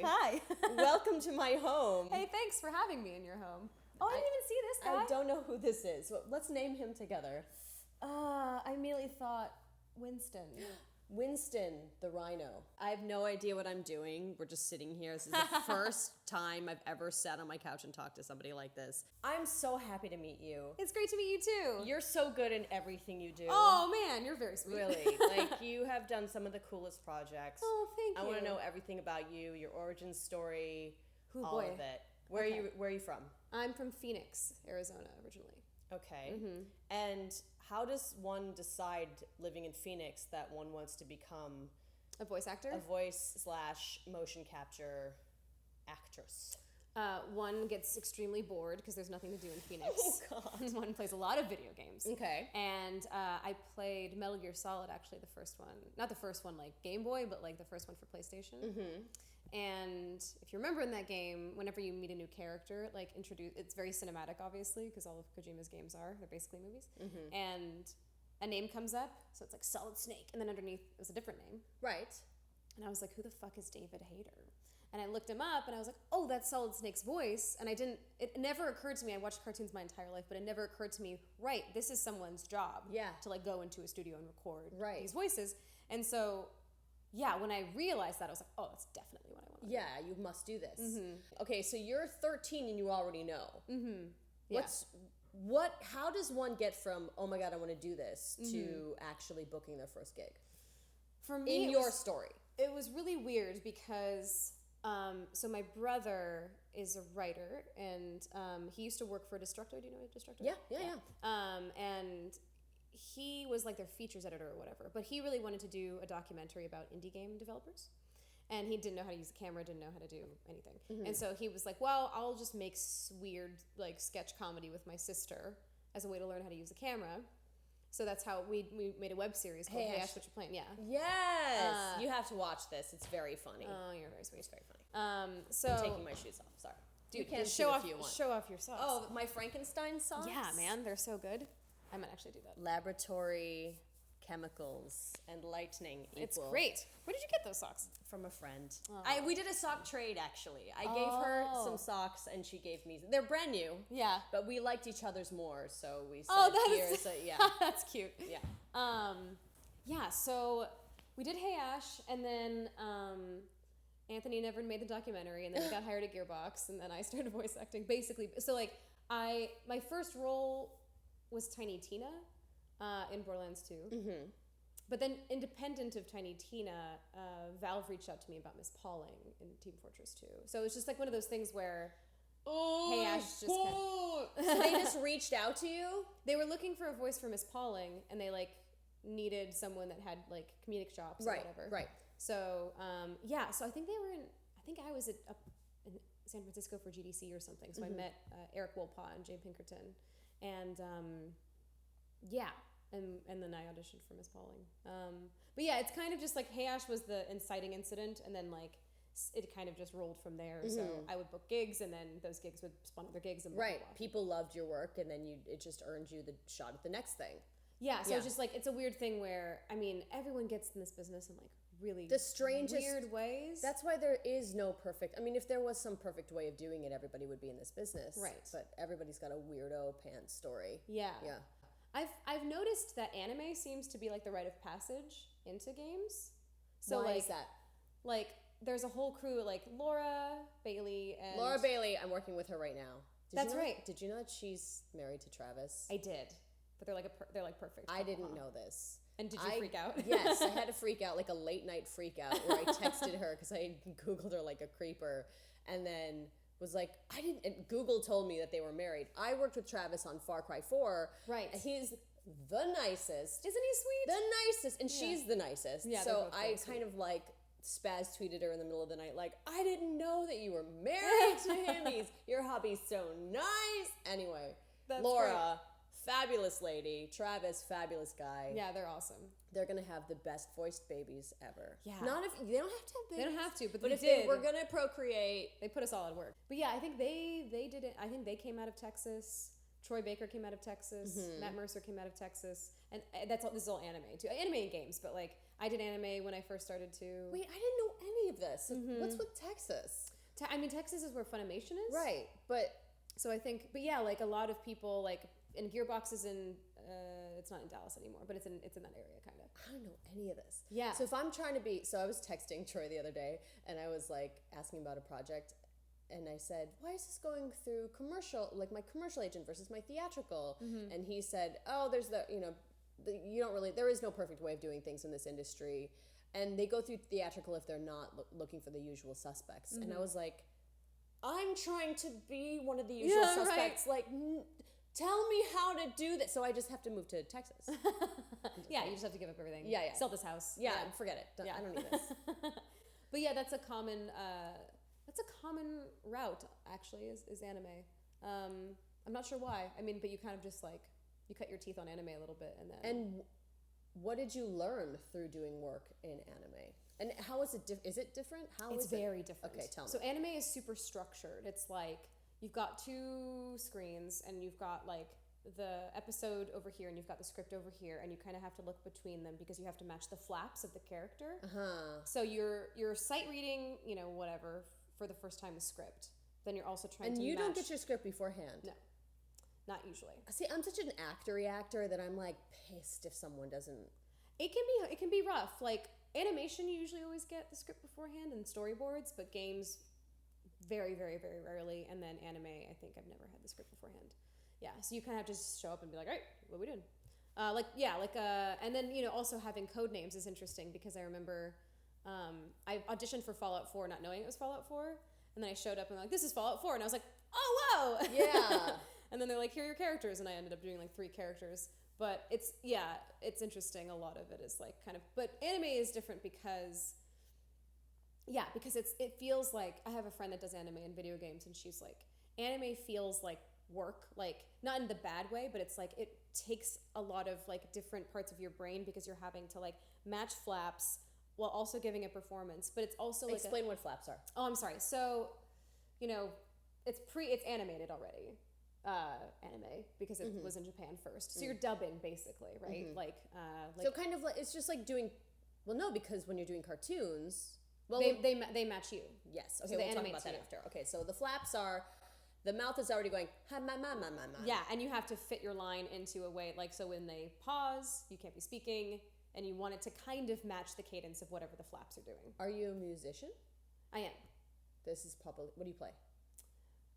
Hi. Welcome to my home. Hey, thanks for having me in your home. Oh, I didn't even see this guy. I don't know who this is. Let's name him together. I immediately thought Winston. Winston, the rhino. I have no idea what I'm doing. We're just sitting here. This is the first time I've ever sat on my couch and talked to somebody like this. I'm so happy to meet you. It's great to meet you too. You're so good in everything you do. Oh man, you're very sweet. Really. Like, you have done some of the coolest projects. Oh, thank you. I want to know everything about you, your origin story, Ooh, all boy. of it. Where are you from? I'm from Phoenix, Arizona, originally. Okay. Mm-hmm. And how does one decide, living in Phoenix, that one wants to become A voice actor? a voice/motion capture actress? One gets extremely bored because there's nothing to do in Phoenix. Oh, God. One plays a lot of video games. Okay. And I played Metal Gear Solid, actually, the first one. Not the first one, like Game Boy, but like the first one for PlayStation. Mm-hmm. And if you remember in that game, whenever you meet a new character, like it's very cinematic, obviously, because all of Kojima's games are. They're basically movies. Mm-hmm. And a name comes up, so it's like Solid Snake, and then underneath is a different name. Right. And I was like, who the fuck is David Hayter? And I looked him up and I was like, oh, that's Solid Snake's voice. And it never occurred to me, I watched cartoons my entire life, but it never occurred to me, right, this is someone's job. Yeah. To like go into a studio and record Right. these voices. And so, yeah, when I realized that, I was like, oh, that's definitely what I want to do. Yeah, you must do this. Mm-hmm. Okay, so you're 13 and you already know. Mm-hmm. Yeah. How does one get from, oh my God, I want to do this, to actually booking their first gig? For me, In your story. It was really weird because, so my brother is a writer and he used to work for Destructo. Do you know what Destructo is? Yeah. And he was like their features editor or whatever, but he really wanted to do a documentary about indie game developers. And he didn't know how to use a camera, didn't know how to do anything. Mm-hmm. And so he was like, well, I'll just make weird like sketch comedy with my sister as a way to learn how to use a camera. So that's how we made a web series called Hey Ash Whatcha Playin. Yeah. Yes! You have to watch this. It's very funny. Oh, you're very sweet. It's very funny. So I'm taking my shoes off. Sorry. Dude, you can show off if you want. Show off your socks. Oh, my Frankenstein socks? Yeah, man, they're so good. I might actually do that. Laboratory chemicals and lightning equal. It's great. Where did you get those socks? From a friend. Oh. We did a sock trade, actually. I gave her some socks and she gave me... They're brand new. Yeah. But we liked each other's more, so we said, yeah. That's cute. Yeah. Yeah, so we did Hey Ash, and then Anthony never made the documentary, and then he got hired at Gearbox, and then I started voice acting, basically. So, like, my first role was Tiny Tina in Borderlands 2. Mm-hmm. But then, independent of Tiny Tina, Valve reached out to me about Miss Pauling in Team Fortress 2. So it was just like one of those things where Hey Ash just So they just reached out to you? They were looking for a voice for Miss Pauling, and they like needed someone that had like comedic chops or whatever. Right. So so I think I was in San Francisco for GDC or something. So I met Eric Wolpaw and Jay Pinkerton, and and then I auditioned for Miss Pauling. But yeah, it's kind of just like Hey Ash was the inciting incident, and then like it kind of just rolled from there. Mm-hmm. So I would book gigs, and then those gigs would spawn other gigs, and blah, blah, blah. People loved your work, and then it just earned you the shot at the next thing. Yeah, so it's just like it's a weird thing where I mean everyone gets in this business in like really the strangest weird ways. That's why there is no perfect. I mean, if there was some perfect way of doing it, everybody would be in this business. Right. But everybody's got a weirdo pants story. Yeah. Yeah. I've noticed that anime seems to be like the rite of passage into games. So why like, is that? Like there's a whole crew like Laura Bailey. I'm working with her right now. Right. Did you know that she's married to Travis? I did, but they're like perfect. I didn't know this. And did you freak out? Yes, I had a freak out, like a late night freak out, where I texted her because I Googled her like a creeper, and then was like, and Google told me that they were married. I worked with Travis on Far Cry 4. Right. And he's the nicest. Isn't he sweet? The nicest. And she's the nicest. Yeah, so I kind of like spaz tweeted her in the middle of the night, like, I didn't know that you were married to him. Your hobby's so nice. Anyway, That's Laura, fabulous lady. Travis, fabulous guy. Yeah, they're awesome. They're gonna have the best voiced babies ever. Yeah. They don't have to have babies. They don't have to, but if they were gonna procreate, they put us all at work. But yeah, I think they did it. I think they came out of Texas. Troy Baker came out of Texas. Matt Mercer came out of Texas. And this is all anime too. Anime and games, but like I did anime when I first started to. Wait, I didn't know any of this. What's with Texas? I mean, Texas is where Funimation is. Right, but so I think, but yeah, like a lot of people like, and Gearbox is in. It's not in Dallas anymore, but it's in that area kind of. I don't know any of this. Yeah. So if I'm trying to be, so I was texting Troy the other day, and I was like asking about a project, and I said, "Why is this going through commercial, like my commercial agent versus my theatrical?" And he said, "Oh, there's you don't really, there is no perfect way of doing things in this industry, and they go through theatrical if they're not looking for the usual suspects." And I was like, "I'm trying to be one of the usual suspects, like." Tell me how to do this. So I just have to move to Texas. Yeah, you just have to give up everything. Yeah. Sell this house. Yeah, forget it. I don't need this. But yeah, that's a common route actually is anime. I'm not sure why. I mean, but you kind of just like you cut your teeth on anime a little bit and then. And what did you learn through doing work in anime? And how is it? Is it different? It's very different. Okay, tell me. So anime is super structured. It's like. You've got 2 screens and you've got like the episode over here and you've got the script over here and you kind of have to look between them because you have to match the flaps of the character. So you're sight reading, whatever, for the first time the script. Then you're also trying to And you match... don't get your script beforehand? No, not usually. See, I'm such an actor that I'm like pissed if someone doesn't... It can be rough. Like animation, you usually always get the script beforehand and storyboards, but games... very, very, very rarely. And then anime, I think I've never had the script beforehand. Yeah, so you kind of have to just show up and be like, all right, what are we doing? And then, also having code names is interesting because I remember I auditioned for Fallout 4 not knowing it was Fallout 4. And then I showed up and like, this is Fallout 4. And I was like, oh, whoa! Yeah. And then they're like, here are your characters. And I ended up doing like 3 characters. But it's interesting. A lot of it is like kind of, but anime is different because... Yeah, because it feels like, I have a friend that does anime and video games, and she's like, anime feels like work, like, not in the bad way, but it's like, it takes a lot of, like, different parts of your brain because you're having to, like, match flaps while also giving a performance, but it's also like Explain what flaps are. Oh, I'm sorry. So, it's animated already, anime, because it was in Japan first. So you're dubbing, basically, right? So kind of like, it's just like doing, well, no, because when you're doing cartoons... Well, they match you. Yes. So Okay, we'll talk about that after. Okay, so the flaps are, the mouth is already going, ha, ma. Yeah, and you have to fit your line into a way, like, so when they pause, you can't be speaking, and you want it to kind of match the cadence of whatever the flaps are doing. Are you a musician? I am. This is probably, what do you play?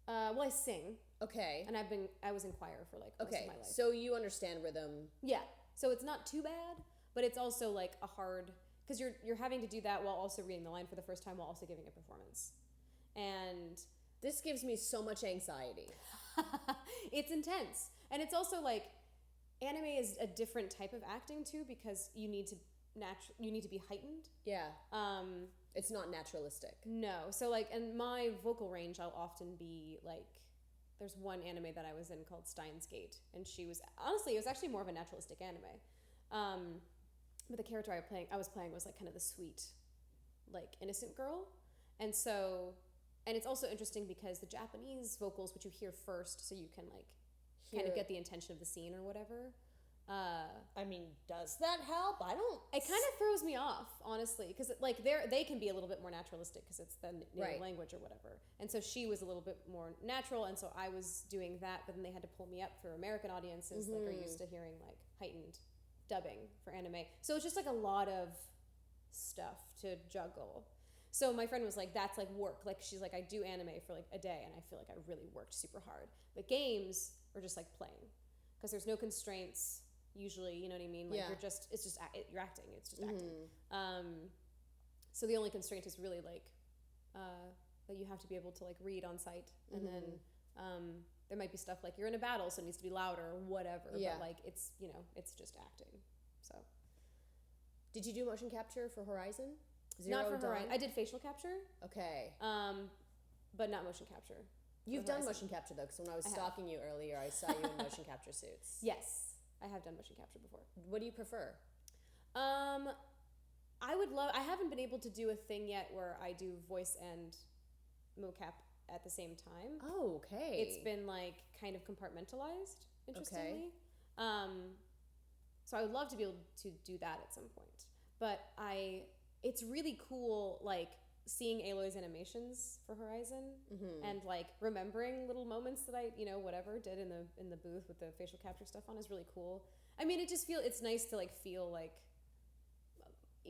Well, I sing. Okay. And I was in choir for, like, most of my life. So you understand rhythm. Yeah. So it's not too bad, but it's also, like, a hard... Because you're having to do that while also reading the line for the first time while also giving a performance. And this gives me so much anxiety. It's intense. And it's also like anime is a different type of acting too because you need to be heightened. Yeah. It's not naturalistic. No. So like in my vocal range I'll often be like there's one anime that I was in called Steins Gate and it was actually more of a naturalistic anime. But the character I was playing was like kind of the sweet, like innocent girl. And it's also interesting because the Japanese vocals, which you hear first, so you can like kind of get the intention of the scene or whatever. I mean, does that help? It kind of throws me off, honestly, because like they can be a little bit more naturalistic because it's the native language or whatever. And so she was a little bit more natural, and so I was doing that, but then they had to pull me up for American audiences, like are used to hearing like heightened dubbing for anime. So it's just like a lot of stuff to juggle. So my friend was like, that's like work. Like she's like, I do anime for like a day and I feel like I really worked super hard. But games are just like playing because there's no constraints usually, you know what I mean? Like you're acting. It's just acting. So the only constraint is really like that you have to be able to like read on site and then there might be stuff like you're in a battle, so it needs to be louder or whatever. Yeah. But like it's it's just acting. So, did you do motion capture for Horizon? Not for Horizon. I did facial capture. Okay. But not motion capture. You've done motion capture though, because when I was stalking you earlier, I saw you in motion capture suits. Yes, I have done motion capture before. What do you prefer? I haven't been able to do a thing yet where I do voice and mocap at the same time. Oh, okay. It's been like kind of compartmentalized, interestingly. So I would love to be able to do that at some point. But it's really cool, like seeing Aloy's animations for Horizon and like remembering little moments that I, whatever did in the booth with the facial capture stuff on is really cool. I mean, it's nice to like feel like,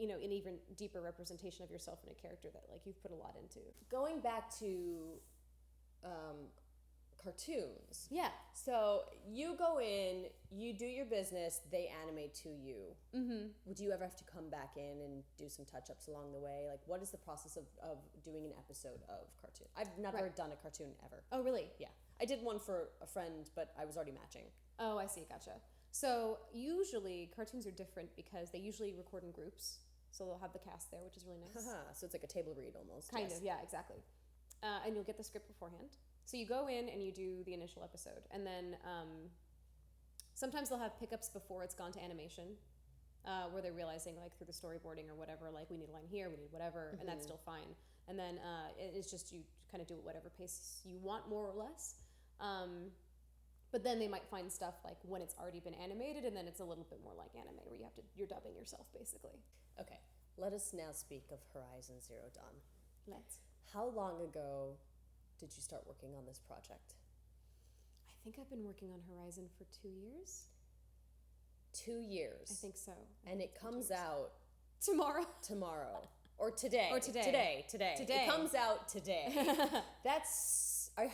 an even deeper representation of yourself in a character that like you've put a lot into. Going back to cartoons. Yeah. So you go in, you do your business, they animate to you. Would you ever have to come back in and do some touch-ups along the way? Like, what is the process of doing an episode of cartoon? I've never done a cartoon ever. Oh, really? Yeah. I did one for a friend, but I was already matching. Oh, I see. Gotcha. So usually cartoons are different because they usually record in groups. So they'll have the cast there, which is really nice. So it's like a table read almost. Kind of, yeah, exactly. And you'll get the script beforehand. So you go in and you do the initial episode. And then sometimes they'll have pickups before it's gone to animation, where they're realizing, like, through the storyboarding or whatever, like, we need a line here, we need whatever, and that's still fine. And then it's just you kind of do it whatever pace you want, more or less. But then they might find stuff, like, when it's already been animated, and then it's a little bit more like anime, where you're dubbing yourself, basically. Okay. Let us now speak of Horizon Zero Dawn. Let's. How long ago did you start working on this project? I think I've been working on Horizon for 2 years. 2 years. I think so. And it comes out tomorrow. Or today. Today. It comes out today.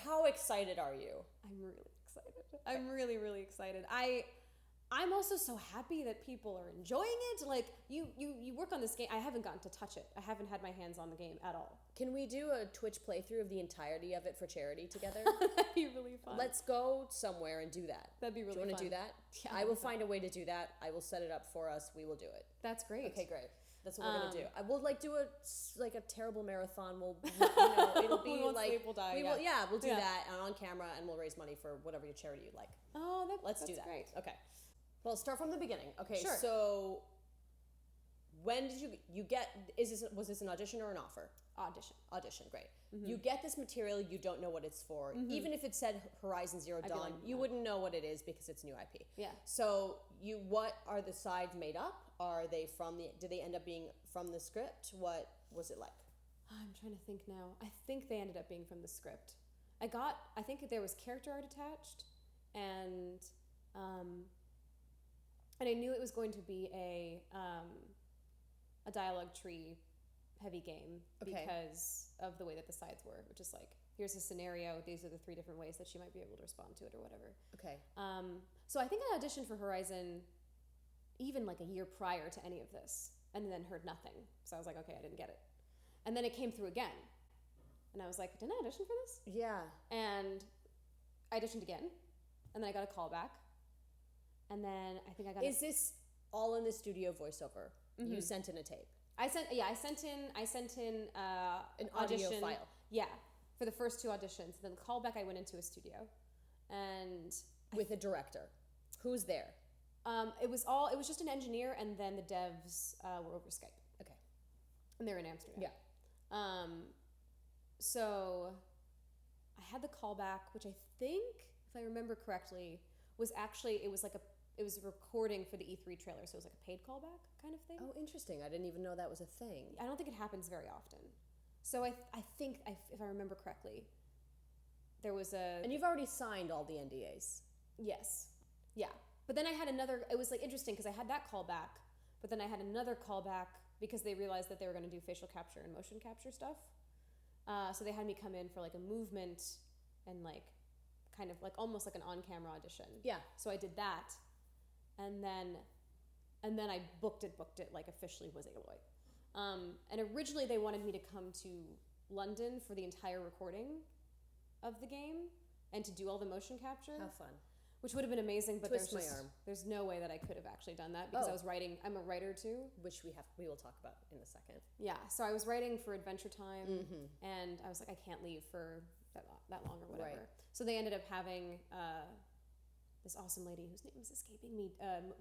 How excited are you? I'm really excited. I'm really, really excited. I'm also so happy that people are enjoying it. Like, you work on this game. I haven't gotten to touch it. I haven't had my hands on the game at all. Can we do a Twitch playthrough of the entirety of it for charity together? That'd be really fun. Let's go somewhere and do that. That'd be really fun. Do you want to do that? Yeah. I will find a way to do that. I will set it up for us. We will do it. That's great. Okay, great. That's what we're gonna do. I will do a terrible marathon. It'll be like we'll die. We'll do that on camera, and we'll raise money for whatever your charity you'd like. Oh, let's do that. Great. Okay. Well, start from the beginning. Okay. Sure. So, when did you get? Was this an audition or an offer? Audition. Great. You get this material. You don't know what it's for. Even if it said Horizon Zero Dawn, you wouldn't know what it is because it's new IP. Yeah. So what are the sides made up? Are they did they end up being from the script? What was it like? I'm trying to think now. I think they ended up being from the script. I think there was character art attached, and I knew it was going to be a dialogue tree heavy game because of the way that the sides were, which is like, here's a scenario, these are the 3 different ways that she might be able to respond to it or whatever. Okay. So I think I auditioned for Horizon even like a year prior to any of this, and then heard nothing. So I was like, okay, I didn't get it. And then it came through again. And I was like, didn't I audition for this? Yeah. And I auditioned again, and then I got a call back. And then I think I got Is this all in the studio voiceover? You sent in a tape? I sent in an audition audio file. Yeah, for the first 2 auditions. Then the callback, I went into a studio, and with a director. Who's there? It was just an engineer, and then the devs were over Skype. Okay. And they're in Amsterdam. Yeah. So I had the callback, which I think, if I remember correctly, was actually it was a recording for the E3 trailer, so it was like a paid callback kind of thing. Oh, interesting. I didn't even know that was a thing. I don't think it happens very often. So I think, if I remember correctly, there was a... And you've already signed all the NDAs. Yes. Yeah. But then I had it was like interesting because I had that callback, but then I had another callback because they realized that they were going to do facial capture and motion capture stuff. So they had me come in for like a movement and like kind of like almost like an on-camera audition. Yeah. So I did that. And then I booked it like officially was Aloy. And originally they wanted me to come to London for the entire recording of the game and to do all the motion capture. How fun. Which would have been amazing, but Twist my arm. There's no way that I could have actually done that because I was writing. I'm a writer too, which we will talk about in a second. Yeah, so I was writing for Adventure Time, and I was like, I can't leave for that long or whatever. Right. So they ended up having this awesome lady whose name is escaping me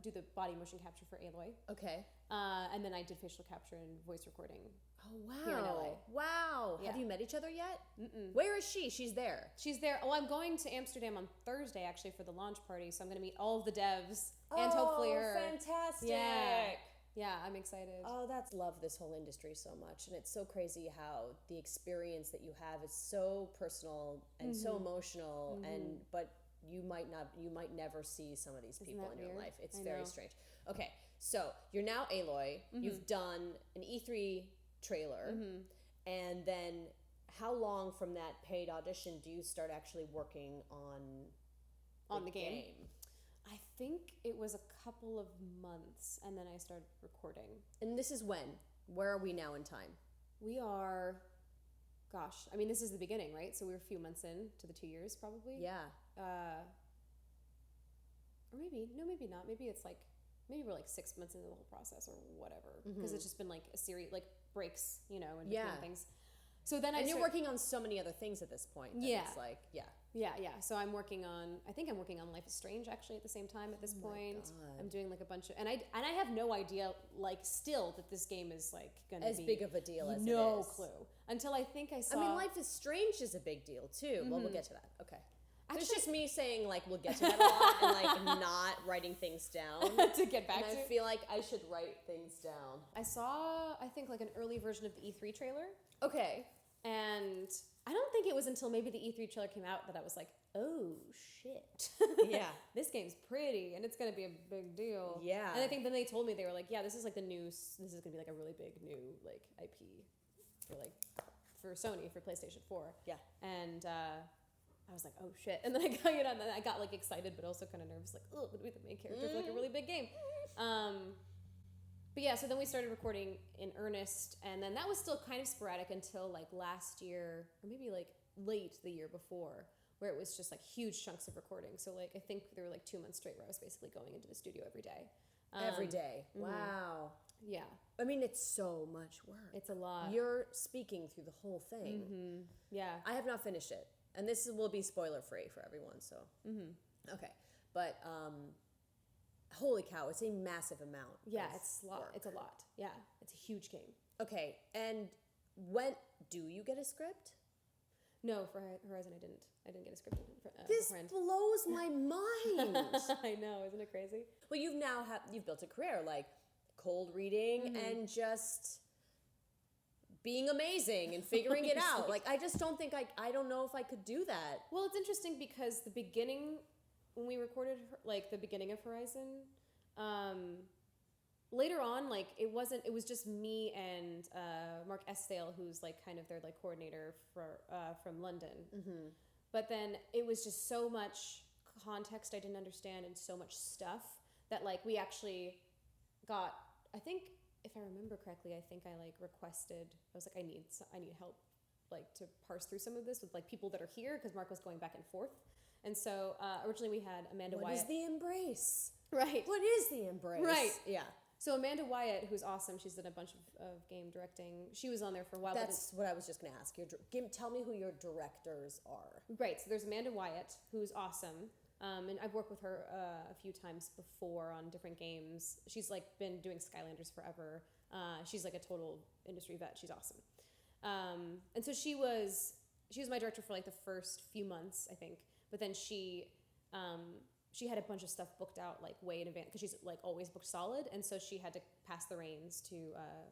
do the body motion capture for Aloy. Okay. And then I did facial capture and voice recording. Oh, wow. Here in LA. Wow. Yeah. Have you met each other yet? Mm-mm. Where is she? She's there. She's there. Oh, I'm going to Amsterdam on Thursday, actually, for the launch party. So I'm going to meet all of the devs and hopefully her. Fantastic. Yeah, I'm excited. Oh, love this whole industry so much. And it's so crazy how the experience that you have is so personal and so emotional but you might never see some of these people in your life. It's very strange. Okay, so you're now Aloy. You've done an E3 trailer, and then how long from that paid audition do you start actually working on the game? I think it was a couple of months, and then I started recording. And this is when? Where are we now in time? We are, gosh, I mean, this is the beginning, right? So we're a few months in to the 2 years, probably. Yeah. Or maybe not. Maybe we're like 6 months into the whole process or whatever. Because it's just been like a series, like breaks, in between things. So then you're working on so many other things at this point. It's like, Yeah. So I think I'm working on Life is Strange actually at the same time at this point. God. I'm doing like a bunch of, and I have no idea like still that this game is like gonna as be big of a deal as it is. No clue. Until I think I saw. I mean, Life is Strange is a big deal too. Well, we'll get to that. Okay. It's just me saying like we'll get to that a lot and like not writing things down to get back and to. I feel like I should write things down. I saw I think like an early version of the E3 trailer. Okay. And I don't think it was until maybe the E3 trailer came out that I was like, oh shit. Yeah. This game's pretty and it's going to be a big deal. Yeah. And I think then they told me, they were like, yeah, this is like this is going to be like a really big new like IP for Sony, for PlayStation 4. Yeah. And I was like, oh shit. And then I got like excited, but also kind of nervous, like, oh, I'm going to be the main character for like a really big game. But yeah, so then we started recording in earnest, and then that was still kind of sporadic until like last year, or maybe like late the year before, where it was just like huge chunks of recording. So like I think there were like 2 months straight where I was basically going into the studio every day. Every day. Wow. Yeah. I mean, it's so much work. It's a lot. You're speaking through the whole thing. Yeah. I have not finished it, and this will be spoiler free for everyone. So. Okay, but holy cow, it's a massive amount. Yeah, it's a lot. It's a lot. Yeah, it's a huge game. Okay, and when do you get a script? No, for Horizon I didn't get a script. This blows my mind. I know, isn't it crazy? Well, you've built a career like cold reading and just being amazing and figuring it out. Like I just don't think I don't know if I could do that. Well, it's interesting because the beginning, when we recorded like the beginning of Horizon, later on, like it was just me and Mark Estale, who's like kind of their like coordinator from London. But then it was just so much context I didn't understand and so much stuff that like we actually got, I think if I remember correctly, I think I like requested, I was like, I need help like to parse through some of this with like people that are here, because Mark was going back and forth. And so originally we had Amanda Wyatt. What is the embrace? Right. What is the embrace? Right. Yeah. So Amanda Wyatt, who's awesome, she's done a bunch of game directing. She was on there for a while. That's what I was just going to ask. Tell me who your directors are. Right. So there's Amanda Wyatt, who's awesome. And I've worked with her a few times before on different games. She's like been doing Skylanders forever. She's like a total industry vet. She's awesome. And so she was my director for like the first few months, I think. But then she had a bunch of stuff booked out like way in advance, because she's like always booked solid, and so she had to pass the reins to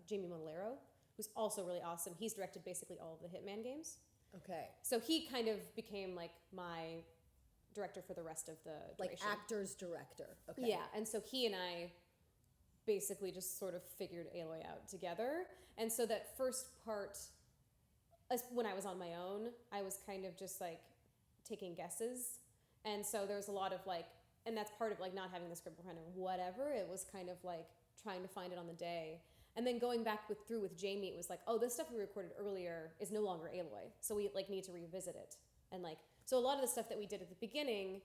Jamie Monolero, who's also really awesome. He's directed basically all of the Hitman games. Okay. So he kind of became like my director for the rest of the duration. Like actor's director. Okay. Yeah, and so he and I basically just sort of figured Aloy out together. And so that first part, when I was on my own, I was kind of just like taking guesses. And so there was a lot of like, and that's part of like not having the script behind or whatever. It was kind of like trying to find it on the day. And then going back through with Jamie, it was like, oh, this stuff we recorded earlier is no longer Aloy. So we like need to revisit it. And like, so a lot of the stuff that we did at the beginning,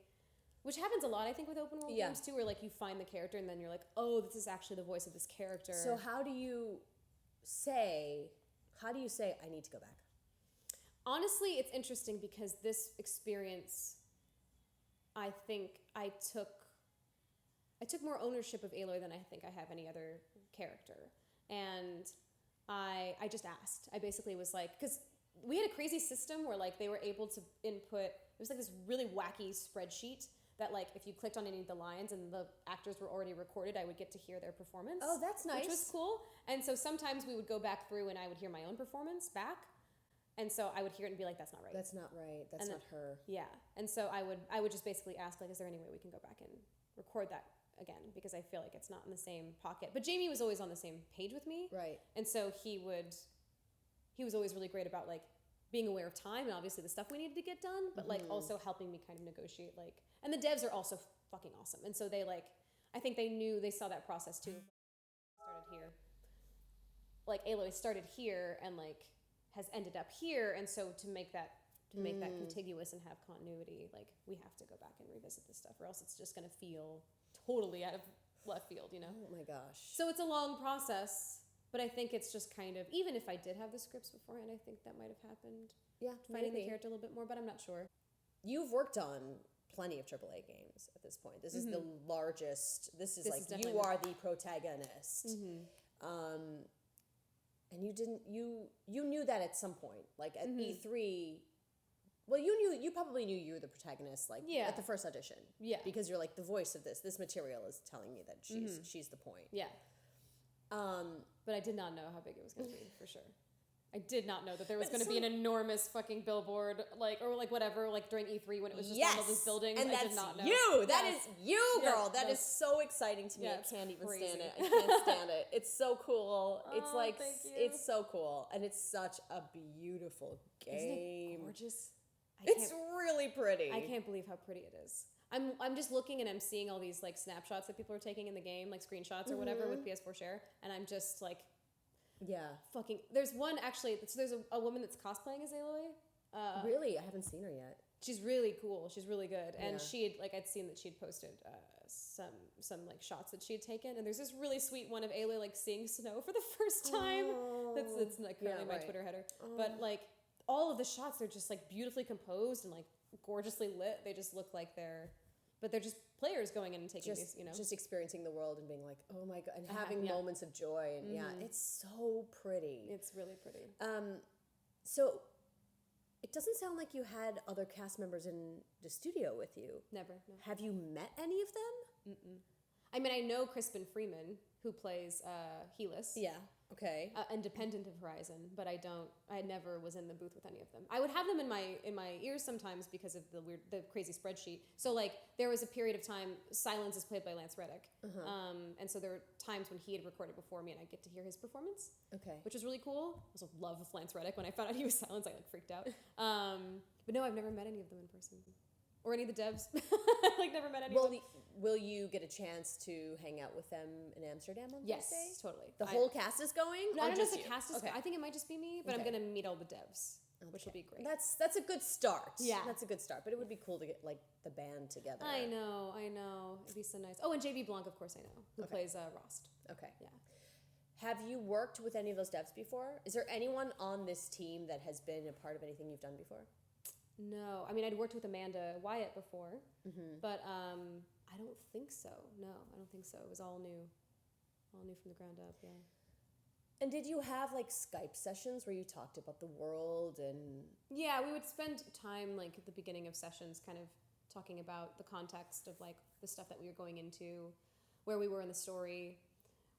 which happens a lot, I think, with open world games too, where like you find the character and then you're like, oh, this is actually the voice of this character. So how do you say, I need to go back? Honestly, it's interesting because this experience I think I took more ownership of Aloy than I think I have any other character. And I just asked. I basically was like, because we had a crazy system where like they were able to input, it was like this really wacky spreadsheet that like if you clicked on any of the lines and the actors were already recorded, I would get to hear their performance. Oh, that's nice. Which was cool. And so sometimes we would go back through and I would hear my own performance back. And so I would hear it and be like, that's not right. That's not right. That's not her. Yeah. And so I would just basically ask, like, is there any way we can go back and record that again? Because I feel like it's not in the same pocket. But Jamie was always on the same page with me. Right. And so he was always really great about like being aware of time and obviously the stuff we needed to get done, but like also helping me kind of negotiate like, and the devs are also fucking awesome. And so they like, I think they saw that process too. Started here. Like Aloy started here and like has ended up here. And so to make that contiguous and have continuity, like we have to go back and revisit this stuff or else it's just going to feel totally out of left field, you know? Oh my gosh. So it's a long process, but I think it's just kind of, even if I did have the scripts beforehand, I think that might have happened. Yeah, Finding the character a little bit more, but I'm not sure. You've worked on plenty of AAA games at this point. This is the largest. This is you are the protagonist. And you knew that at some point, like at E3. Well, you probably knew you were the protagonist, like at the first audition. Yeah. Because you're like the voice of this material is telling me that she's the point. Yeah. But I did not know how big it was going to be, for sure. I did not know that there was going to be an enormous fucking billboard, like, or like whatever, like during E3 when it was just on all this building. And I did not know. You! That is you, girl! That is so exciting to me. I can't even stand it. I can't stand it. It's so cool. It's like, it's so cool. And it's such a beautiful game. Isn't it gorgeous? It's really pretty. I can't believe how pretty it is. I'm just looking and I'm seeing all these like snapshots that people are taking in the game, like screenshots or whatever with PS4 Share, and I'm just like, fucking. There's one actually. So there's a woman that's cosplaying as Aloy. Really, I haven't seen her yet. She's really cool. She's really good, and I'd seen that she'd posted some like shots that she had taken, and there's this really sweet one of Aloy like seeing snow for the first time. That's like currently my Twitter header, but like all of the shots, they're just like beautifully composed and like gorgeously lit. They just look like they're just players going in and taking these, you know, just experiencing the world and being like, oh my god, and having moments of joy, and it's so pretty. It's really pretty. So it doesn't sound like you had other cast members in the studio with you. Never. No. Have you met any of them? I mean, I know Crispin Freeman, who plays Helis. Yeah. Okay. Independent of Horizon, but I never was in the booth with any of them. I would have them in my ears sometimes because of the crazy spreadsheet. So like there was a period of time, Silence is played by Lance Reddick, and so there were times when he had recorded before me, and I get to hear his performance. Okay. Which was really cool. I also love Lance Reddick. When I found out he was Silence, I like freaked out. But no, I've never met any of them in person. Or any of the devs. Like never met any of them. Will you get a chance to hang out with them in Amsterdam on Thursday? Yes, totally. The whole cast is going? No, I don't know if the cast is going. I think it might just be me, but I'm going to meet all the devs, which will be great. That's a good start. Yeah. That's a good start. But it would be cool to get like the band together. I know. It'd be so nice. Oh, and JB Blanc, of course I know, who plays Rost. Okay. Yeah. Have you worked with any of those devs before? Is there anyone on this team that has been a part of anything you've done before? No, I mean I'd worked with Amanda Wyatt before, but I don't think so. No, I don't think so. It was all new from the ground up. Yeah. And did you have like Skype sessions where you talked about the world and? Yeah, we would spend time like at the beginning of sessions, kind of talking about the context of like the stuff that we were going into, where we were in the story.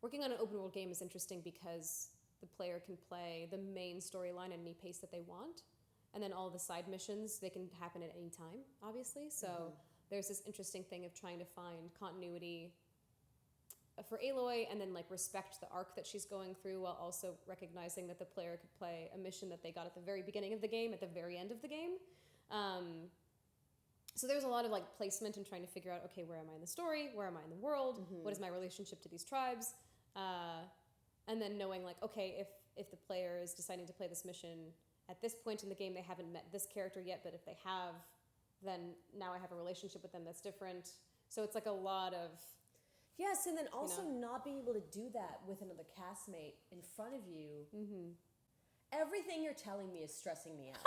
Working on an open world game is interesting because the player can play the main storyline at any pace that they want. And then all the side missions, they can happen at any time, obviously. So there's this interesting thing of trying to find continuity for Aloy and then like respect the arc that she's going through while also recognizing that the player could play a mission that they got at the very beginning of the game, at the very end of the game. So there's a lot of like placement and trying to figure out, okay, where am I in the story? Where am I in the world? What is my relationship to these tribes? And then knowing like, okay, if the player is deciding to play this mission at this point in the game, they haven't met this character yet, but if they have, then now I have a relationship with them that's different. So it's like a lot of... Yes, and then also not being able to do that with another castmate in front of you. Everything you're telling me is stressing me out.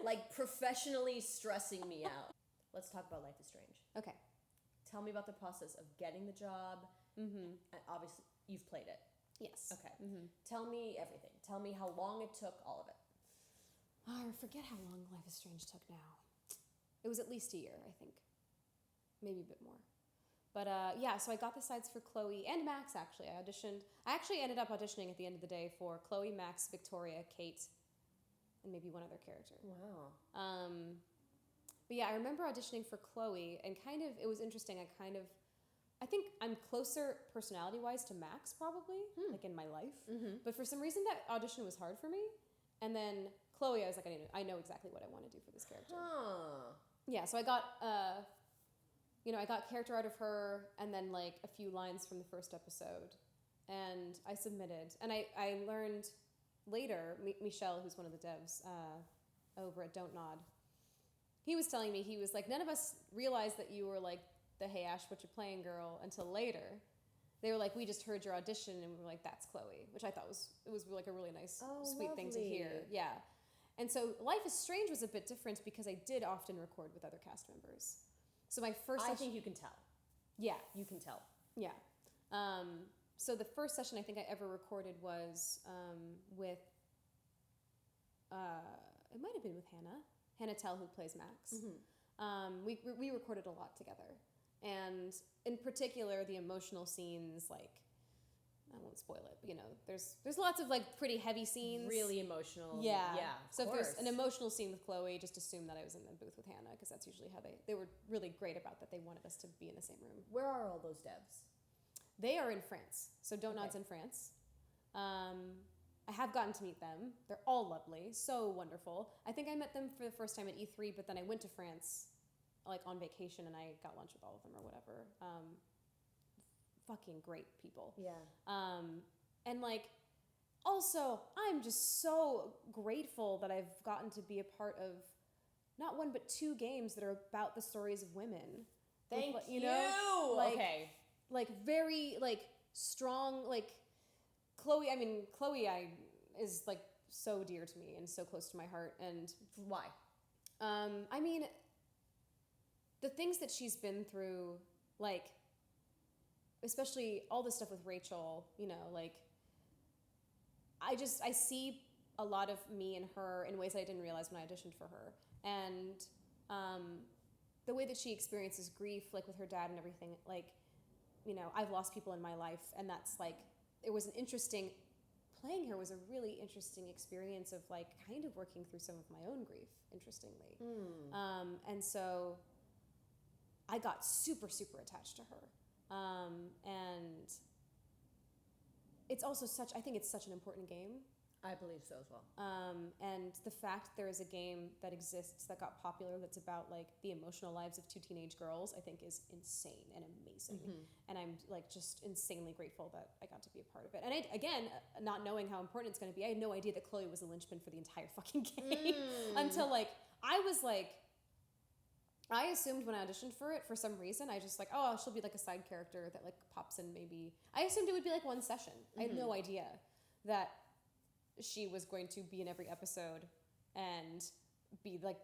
Like professionally stressing me out. let's talk about Life is Strange. Okay. Tell me about the process of getting the job. Obviously, you've played it. Yes. Okay. Tell me everything. Tell me how long it took, all of it. I forget how long Life is Strange took now. It was at least a year, I think. Maybe a bit more. But so I got the sides for Chloe and Max, actually. I actually ended up auditioning at the end of the day for Chloe, Max, Victoria, Kate, and maybe one other character. Wow. But yeah, I remember auditioning for Chloe, and it was interesting. I think I'm closer personality-wise to Max, probably, like in my life. But for some reason, that audition was hard for me. And then Chloe, I was like, I know exactly what I want to do for this character. Yeah, so I got, I got character out of her, and then like a few lines from the first episode, and I submitted. And I learned later, Michelle, who's one of the devs over at Don't Nod, he was telling me, he was like, none of us realized that you were like the Hey Ash Whatcha Playin girl until later. They were like, we just heard your audition, and we were like, that's Chloe, which I thought was like a really nice, sweet thing to hear. Yeah. And so Life is Strange was a bit different because I did often record with other cast members. So my first I think you can tell. Yeah. You can tell. Yeah. So the first session I think I ever recorded was with, it might have been with Hannah Tell, who plays Max. We recorded a lot together. And in particular, the emotional scenes, like, I won't spoil it, but there's lots of like pretty heavy scenes. Really emotional. Yeah. Yeah. So if there's an emotional scene with Chloe, just assume that I was in the booth with Hannah, because that's usually how they were really great about that. They wanted us to be in the same room. Where are all those devs? They are in France. So Don't Nod's in France. I have gotten to meet them. They're all lovely, so wonderful. I think I met them for the first time at E3, but then I went to France like on vacation, and I got lunch with all of them or whatever. Fucking great people. Yeah. And like, also, I'm just so grateful that I've gotten to be a part of not one but two games that are about the stories of women. Thank you. Like, okay. Like very like strong, like Chloe is like so dear to me and so close to my heart. And why? I mean, the things that she's been through, like, especially all the stuff with Rachel, like, I see a lot of me in her in ways I didn't realize when I auditioned for her. And the way that she experiences grief, like with her dad and everything, like, I've lost people in my life, and that's like, playing her was a really interesting experience of like kind of working through some of my own grief, interestingly. And so I got super, super attached to her. And it's also I think it's such an important game. I believe so as well. And the fact there is a game that exists that got popular that's about like the emotional lives of two teenage girls, I think is insane and amazing. And I'm like just insanely grateful that I got to be a part of it. And again, not knowing how important it's going to be, I had no idea that Chloe was the linchpin for the entire fucking game until like, I assumed when I auditioned for it, for some reason, I just like, oh, she'll be like a side character that like pops in maybe. I assumed it would be like one session. I had no idea that she was going to be in every episode and be like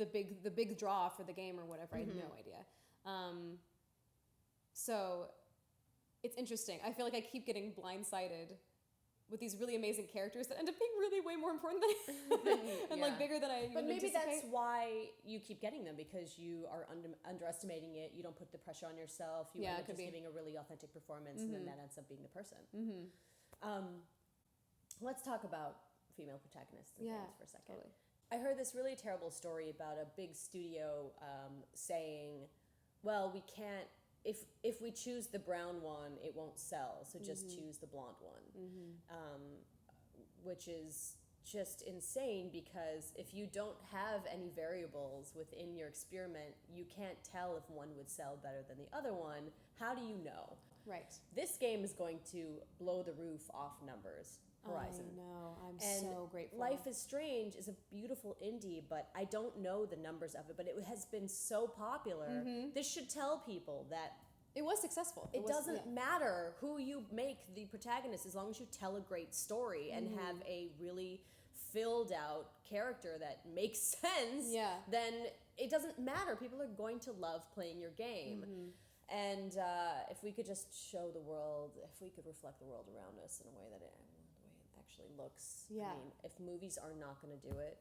the big draw for the game or whatever. I had no idea. So it's interesting. I feel like I keep getting blindsided with these really amazing characters that end up being really way more important than and like bigger than I even But maybe anticipate. that's why you keep getting them, because you are underestimating it. You don't put the pressure on yourself. You end up just giving a really authentic performance, and then that ends up being the person. Let's talk about female protagonists and things for a second. Totally. I heard this really terrible story about a big studio saying, well, we can't, if we choose the brown one, it won't sell, so just choose the blonde one. Which is just insane, because if you don't have any variables within your experiment, you can't tell if one would sell better than the other one. How do you know? Right. This game is going to blow the roof off numbers. Horizon. I know. I'm and so grateful. Life is Strange is a beautiful indie, but I don't know the numbers of it, but it has been so popular. This should tell people that it was successful. It doesn't matter who you make the protagonist, as long as you tell a great story and have a really filled out character that makes sense, then it doesn't matter. People are going to love playing your game. And if we could just show the world, if we could reflect the world around us in a way that the way it actually looks. Yeah. I mean, if movies are not going to do it,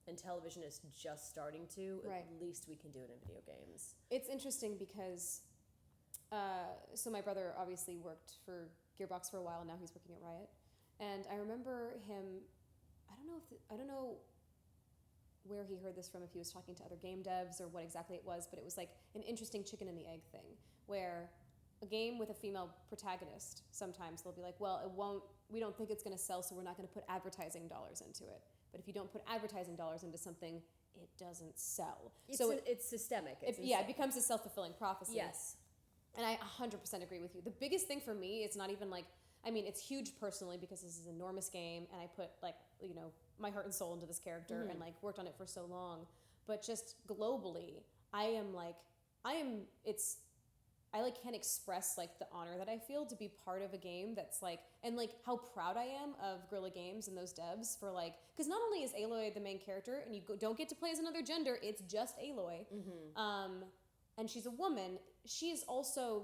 and television is just starting to, Right. at least we can do it in video games. It's interesting because, so my brother obviously worked for Gearbox for a while. Now he's working at Riot, and I remember him. I don't know where he heard this from. If he was talking to other game devs or what exactly it was, but it was like an interesting chicken and the egg thing, where a game with a female protagonist, sometimes they'll be like, well, we don't think it's going to sell, so we're not going to put advertising dollars into it. But if you don't put advertising dollars into something, it doesn't sell. It's systemic. It becomes a self-fulfilling prophecy. Yes. And I 100% agree with you. The biggest thing for me is not even like, I mean, it's huge personally because this is an enormous game and I put like, you know, my heart and soul into this character and like worked on it for so long. But just globally, I can't express like the honor that I feel to be part of a game that's like, and like how proud I am of Guerrilla Games and those devs for like, because not only is Aloy the main character and you don't get to play as another gender, it's just Aloy. And she's a woman. She is also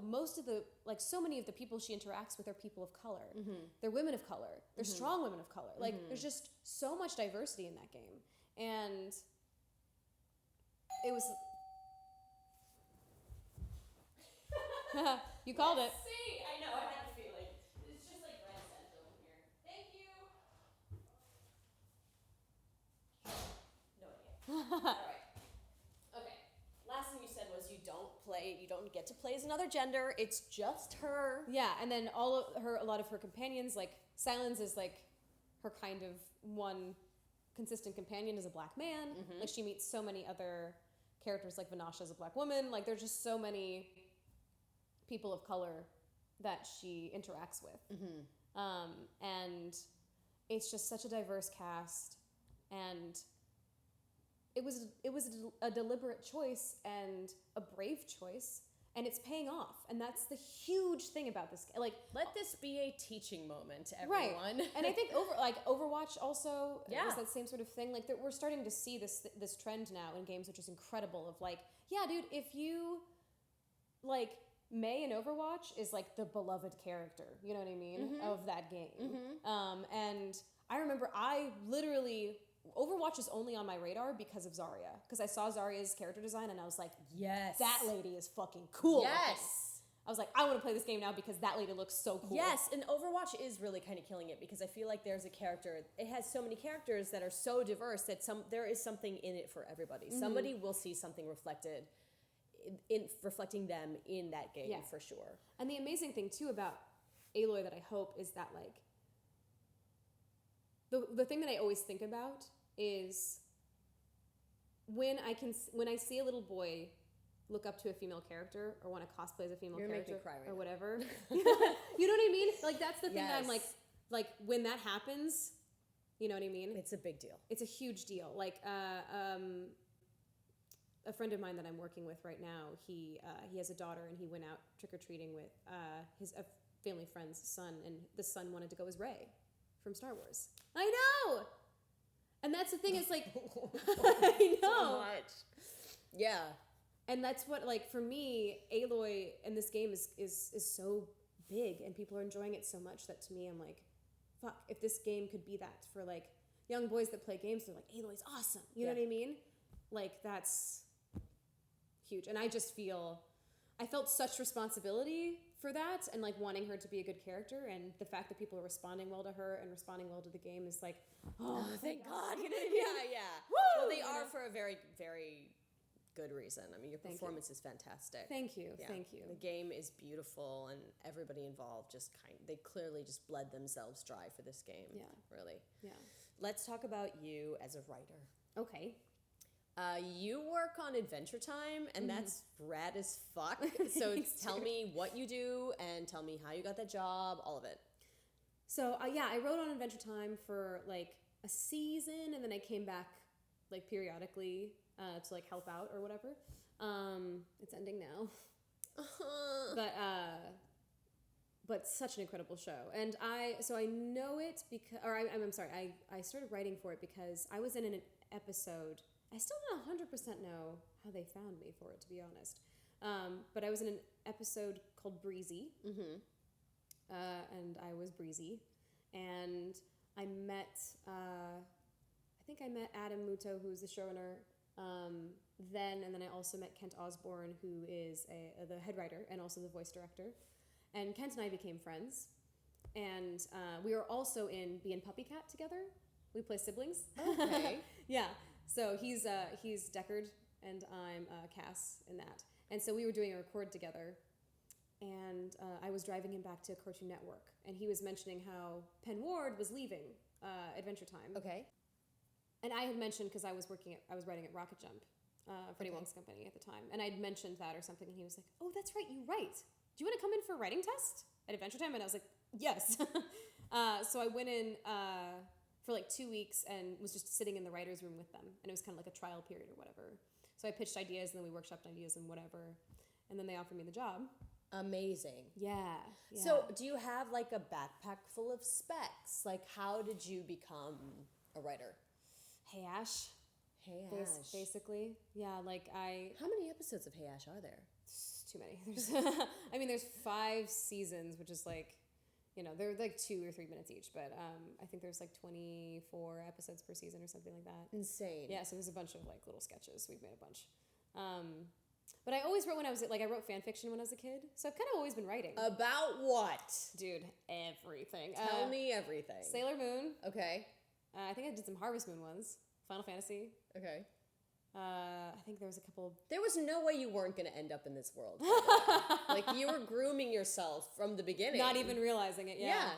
so many of the people she interacts with are people of color. They're women of color. They're strong women of color. Like there's just so much diversity in that game. And it was... You called it. See, I know, I had a feeling. It's just like red scent over here. Thank you. No idea. All right. Okay. Last thing you said was you don't get to play as another gender. It's just her. Yeah, and then a lot of her companions, like Silence is like her kind of one consistent companion is a black man. Like she meets so many other characters, like Vanasha is a black woman. Like there's just so many people of color that she interacts with. And it's just such a diverse cast, and it was a deliberate choice and a brave choice, and it's paying off. And that's the huge thing about this. Like, let this be a teaching moment, everyone. Right. And I think Overwatch also is that same sort of thing. Like we're starting to see this trend now in games, which is incredible. Of like, yeah, dude, if you like Mei in Overwatch is like the beloved character, you know what I mean, of that game. And I remember Overwatch is only on my radar because of Zarya. Because I saw Zarya's character design and I was like, yes, that lady is fucking cool. Yes. I was like, I want to play this game now because that lady looks so cool. Yes, and Overwatch is really kind of killing it because I feel like there's a character, it has so many characters that are so diverse that there is something in it for everybody. Somebody will see something reflecting them in that game for sure. And the amazing thing too about Aloy that I hope is that like the thing that I always think about is when I see a little boy look up to a female character or want to cosplay as a female character or whatever. You know what I mean? Like that's the thing that I'm like when that happens, you know what I mean? It's a big deal. It's a huge deal. Like a friend of mine that I'm working with right now, he has a daughter and he went out trick-or-treating with a family friend's son, and the son wanted to go as Rey from Star Wars. I know! And that's the thing, is like, I know! So much. Yeah. And that's what, like, for me, Aloy in this game is so big, and people are enjoying it so much that to me, I'm like, fuck, if this game could be that for, like, young boys that play games, they're like, Aloy's awesome. You know what I mean? Like, that's huge. And I felt such responsibility for that, and like wanting her to be a good character, and the fact that people are responding well to her and responding well to the game is like, oh, thank God. You know what I mean? Yeah. Woo! Well, they are for a very, very good reason. I mean, your performance is fantastic. Thank you. Yeah. Thank you. The game is beautiful, and everybody involved they clearly just bled themselves dry for this game. Yeah. Really. Yeah. Let's talk about you as a writer. Okay. You work on Adventure Time, and that's rad as fuck. So tell me what you do, and tell me how you got that job, all of it. So, I wrote on Adventure Time for, like, a season, and then I came back, like, periodically to, like, help out or whatever. It's ending now. But such an incredible show. And I know it because, I started writing for it because I was in an episode I still don't 100% know how they found me for it, to be honest. But I was in an episode called Breezy, and I was Breezy, and I met, I think I met Adam Muto, who's the showrunner, and then I also met Kent Osborne, who is the head writer and also the voice director. And Kent and I became friends, and we were also in Bee and Puppy Cat together. We play siblings. Okay. Yeah. So he's Deckard, and I'm Cass in that. And so we were doing a record together, and I was driving him back to Cartoon Network, and he was mentioning how Penn Ward was leaving Adventure Time. Okay. And I had mentioned, because I was writing at Rocket Jump, Freddie Wong's company at the time, and I'd mentioned that or something, and he was like, "Oh, that's right, you write. Do you want to come in for a writing test at Adventure Time?" And I was like, "Yes." So I went in for like 2 weeks and was just sitting in the writer's room with them, and it was kind of like a trial period or whatever. So I pitched ideas, and then we workshopped ideas and whatever, and then they offered me the job. Amazing. Yeah. So do you have like a backpack full of specs? Like, how did you become a writer? Hey Ash. Hey Ash. Basically. Yeah, like How many episodes of Hey Ash are there? Too many. There's 5 seasons, which is like, they're like 2 or 3 minutes each, but I think there's like 24 episodes per season or something like that. Insane. Yeah, so there's a bunch of like little sketches. We've made a bunch. But I always wrote when I was I wrote fan fiction when I was a kid, so I've kind of always been writing. About what? Dude, everything. Tell me everything. Sailor Moon. Okay. I think I did some Harvest Moon ones. Final Fantasy. Okay. I think there was a couple. There was no way you weren't going to end up in this world. Like, you were grooming yourself from the beginning. Not even realizing it. Yeah.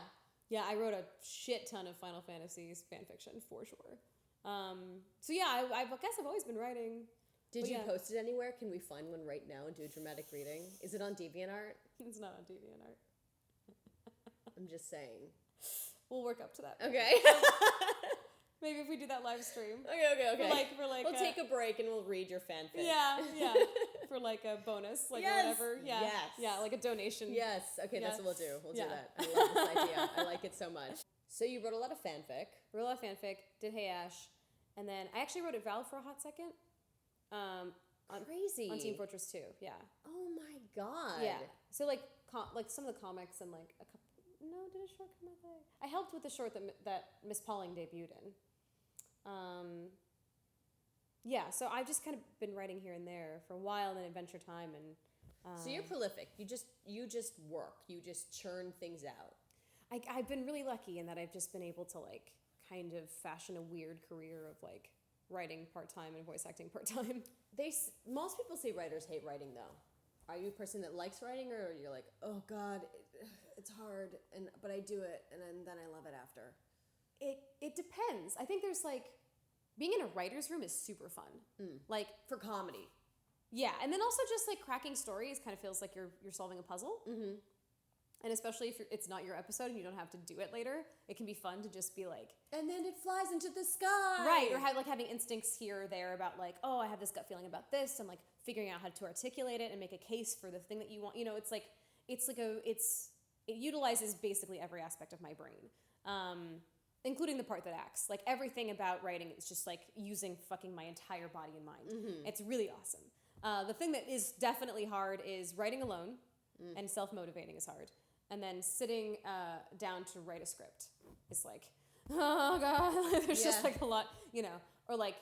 Yeah, I wrote a shit ton of Final Fantasy's fan fiction for sure. So yeah, I guess I've always been writing. Did you post it anywhere? Can we find one right now and do a dramatic reading? Is it on DeviantArt? It's not on DeviantArt. I'm just saying. We'll work up to that. Okay. Maybe if we do that live stream. Okay. For like we'll take a break and we'll read your fanfic. Yeah. For like a bonus, like whatever. Yeah. Yes. Yeah, like a donation. Yes. Okay, that's what we'll do. We'll do that. I love this idea. I like it so much. So you wrote a lot of fanfic. Wrote a lot of fanfic, did Hey Ash, and then I actually wrote at Val for a hot second. Crazy. On Team Fortress 2, yeah. Oh my god. Yeah. So like some of the comics and like a couple. No, did a short come out there? I helped with the short that Miss Pauling debuted in. Yeah, so I've just kind of been writing here and there for a while, then Adventure Time, and so you're prolific. You just work. You just churn things out. I've been really lucky in that I've just been able to like kind of fashion a weird career of like writing part-time and voice acting part-time. Most people say writers hate writing though. Are you a person that likes writing, or you're like, oh god, it's hard, but I do it, and then I love it after? It depends. I think there's like, being in a writer's room is super fun. Like, for comedy. Yeah, and then also just like cracking stories kind of feels like you're solving a puzzle. Mm-hmm. And especially if it's not your episode and you don't have to do it later, it can be fun to just be like, and then it flies into the sky. Right, or having instincts here or there about like, oh, I have this gut feeling about this, and like figuring out how to articulate it and make a case for the thing that you want. It utilizes basically every aspect of my brain. Including the part that acts. Like, everything about writing is just like using fucking my entire body and mind. Mm-hmm. It's really awesome. The thing that is definitely hard is writing alone, and self-motivating is hard. And then sitting down to write a script is like, oh god, there's just like a lot, or like,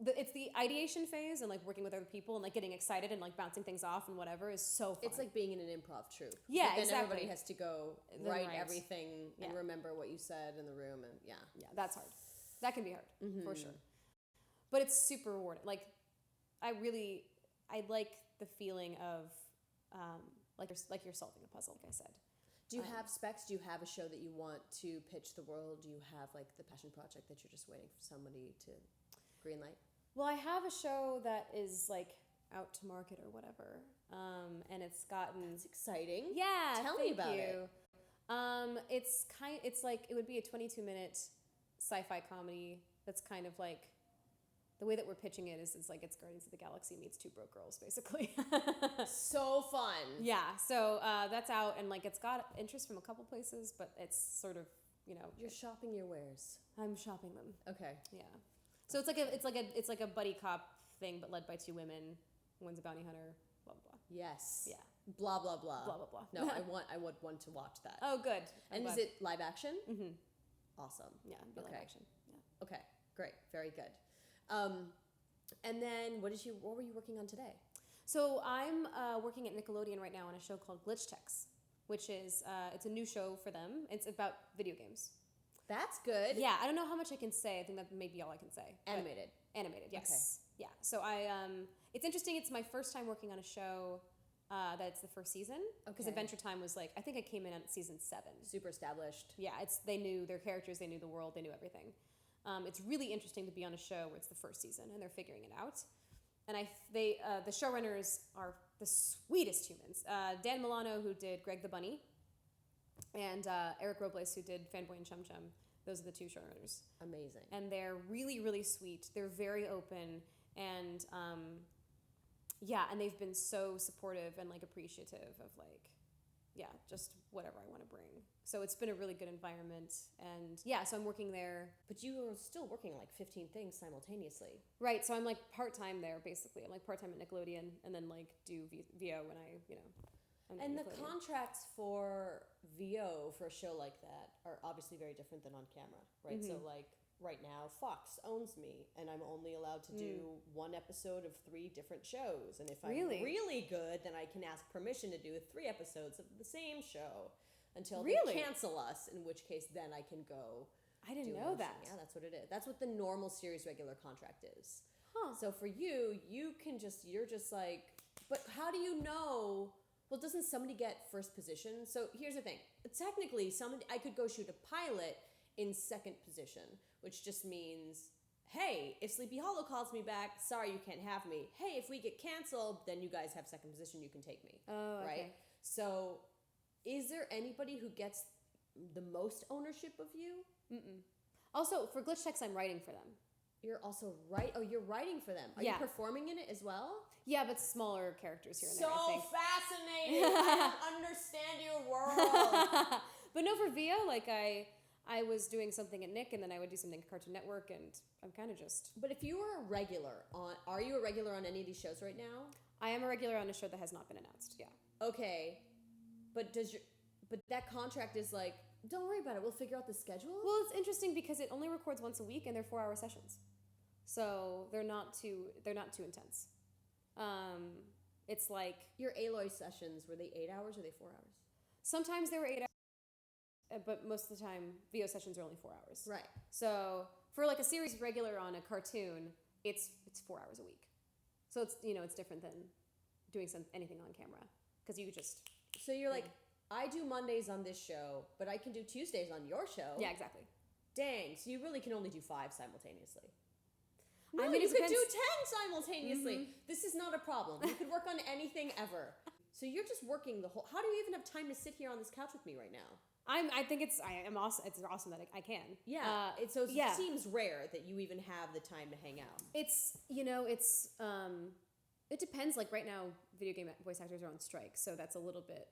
it's the ideation phase and like working with other people and like getting excited and like bouncing things off and whatever is so fun. It's like being in an improv troupe. Yeah, then exactly. Everybody has to go write everything and remember what you said in the room, and yeah, that's hard. That can be hard for sure. But it's super rewarding. Like, I like the feeling of like you're solving a puzzle. Like I said. Do you have specs? Do you have a show that you want to pitch the world? Do you have like the passion project that you're just waiting for somebody to greenlight? Well, I have a show that is like out to market or whatever, and it's gotten. That's exciting. Yeah, tell me about it. It's like, it would be a 22-minute sci-fi comedy that's kind of like, the way that we're pitching it is it's like it's Guardians of the Galaxy meets Two Broke Girls, basically. So fun. Yeah, so that's out, and like it's got interest from a couple places, but it's sort of, You're shopping your wares. I'm shopping them. Okay. Yeah. So it's like a buddy cop thing, but led by two women. One's a bounty hunter. Blah blah blah. Yes. Yeah. Blah blah blah. Blah blah blah. No, I want one to watch that. Oh, good. And is it live action? Mm-hmm. Awesome. Yeah. Live action. Yeah. Okay. Great. Very good. And then what were you working on today? So I'm working at Nickelodeon right now on a show called Glitch Techs, which is it's a new show for them. It's about video games. That's good. Yeah, I don't know how much I can say. I think that may be all I can say. Animated. Animated, yes. Okay. Yeah. So it's interesting. It's my first time working on a show that's the first season. Because Adventure Time was like, I think I came in at season 7. Super established. Yeah, they knew their characters, they knew the world, they knew everything. It's really interesting to be on a show where it's the first season and they're figuring it out. And the showrunners are the sweetest humans. Dan Milano, who did Greg the Bunny, and Eric Robles, who did Fanboy and Chum Chum. Those are the two showrunners. Amazing. And they're really, really sweet. They're very open, and and they've been so supportive and like appreciative of like, just whatever I want to bring. So it's been a really good environment, and so I'm working there. But you are still working like 15 things simultaneously. Right, so I'm like part-time there basically. I'm like part-time at Nickelodeon, and then like do VO when I'm and the contracts for VO for a show like that are obviously very different than on camera, right? Mm-hmm. So like right now, Fox owns me, and I'm only allowed to do one episode of 3 different shows. And if I'm really good, then I can ask permission to do 3 episodes of the same show until they cancel us, in which case then I can go. I didn't know that. Yeah, that's what it is. That's what the normal series regular contract is. Huh. So for you're just like, but how do you know? Well, doesn't somebody get first position? So here's the thing. Technically, I could go shoot a pilot in second position, which just means, hey, if Sleepy Hollow calls me back, sorry, you can't have me. Hey, if we get canceled, then you guys have second position, you can take me. Oh, okay. Right? So is there anybody who gets the most ownership of you? Mm-mm. Also, for Glitch Techs, I'm writing for them. You're also you're writing for them. Are you performing in it as well? Yeah, but smaller characters here and there, I think. So fascinating. I don't understand your world. But no, for VO, like I was doing something at Nick, and then I would do something at Cartoon Network, and I'm kind of just... But if you were a regular are you a regular on any of these shows right now? I am a regular on a show that has not been announced, yeah. Okay. But that contract is like, don't worry about it, we'll figure out the schedule? Well, it's interesting because it only records once a week, and they're 4-hour sessions. So they're not too intense. It's like... Your Aloy sessions, were they 8 hours or were they 4 hours? Sometimes they were 8 hours, but most of the time, VO sessions are only 4 hours. Right. So for like a series regular on a cartoon, it's 4 hours a week. So it's it's different than doing anything on camera, because you just... So you're like, I do Mondays on this show, but I can do Tuesdays on your show. Yeah, exactly. Dang, so you really can only do 5 simultaneously. No, I mean, you could do 10 simultaneously. Mm-hmm. This is not a problem. You could work on anything ever. So you're just working the whole... How do you even have time to sit here on this couch with me right now? I think it's awesome. It's awesome that I can. Yeah. It seems rare that you even have the time to hang out. It's it depends. Like right now, video game voice actors are on strike, so that's a little bit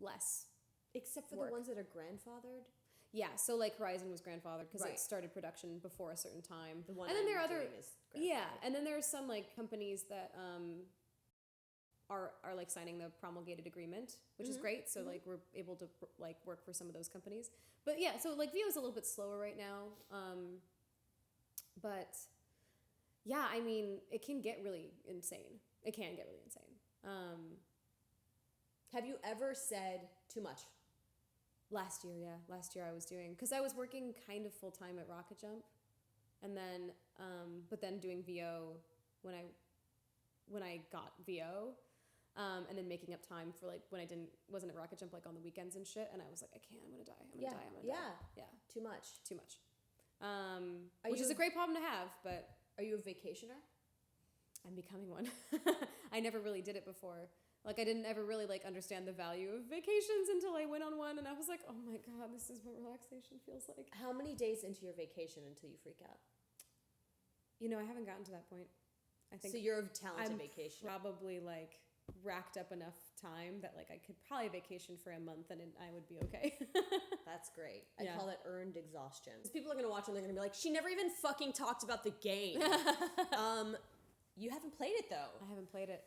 less. Except for work. The ones that are grandfathered. Yeah, so like Horizon was grandfathered because it started production before a certain time. The one and then there are other is grandfathered. and then there are some like companies that are like signing the promulgated agreement, which is great. So like we're able to like work for some of those companies. But yeah, so like VO is a little bit slower right now. But yeah, I mean, it can get really insane. It can get really insane. Have you ever said too much? Last year I was doing, because I was working kind of full time at Rocket Jump, and then but then doing VO when I got VO, and then making up time for like when I wasn't at Rocket Jump, like on the weekends and shit, and I was like, I can't, I'm gonna die. Yeah, too much, which is a great problem to have. But are you a vacationer? I'm becoming one. I never really did it before. Like, I didn't ever really, like, understand the value of vacations until I went on one, and I was like, oh my God, this is what relaxation feels like. How many days into your vacation until you freak out? I haven't gotten to that point. I think so you're a talented vacationer. Probably, like, racked up enough time that like I could probably vacation for a month and I would be okay. That's great. I call it earned exhaustion. People are gonna watch and they're gonna be like, she never even fucking talked about the game. You haven't played it though. I haven't played it.